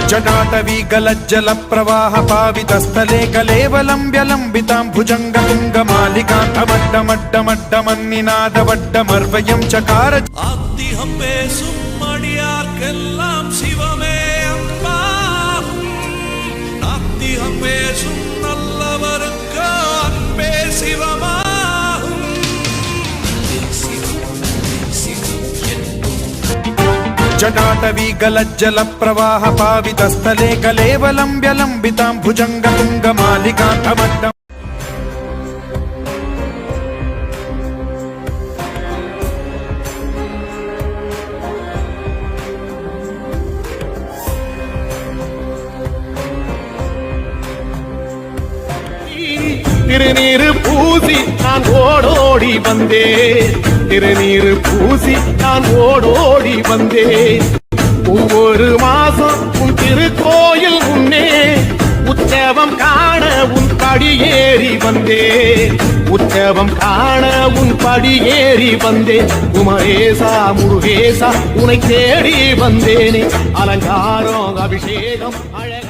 जटाटवीगलज्जल प्रवाह पावितस्थले कलेवलम्ब्य लम्बिताम्भुजङ्गतुङ्गमालिकान्तमड्डमड्डमड्डमन्निनादवड्डमर्वयं चकार आत्तिहं பேசும் அடியார்க்கெல்லாம் சிவமே அன்பா நாத்திகம் பேசும் நல்லவருக்கு அன்பே சிவமாகும் जटाटवीगलज्जल प्रवाह पावितस्थले कलेवलम्ब्य लम्बिताम्भुजङ्गतुङ्गमालिकान्तमड्डम திருநீரு பூசி நான் ஓடோடி வந்தேன் திருநீரு பூசி நான் ஓடோடி வந்தேன் ஒவ்வொரு மாசம் உன் திருக்கோயில் முன்னே உற்சவம் காண உன் படியேறி வந்தேன் உற்சவம் காண உன் படியேறி வந்தேன் குமரேசா முருகேசா உன்னை தேடி வந்தேனே அலங்காரம் அபிஷேகம் அழக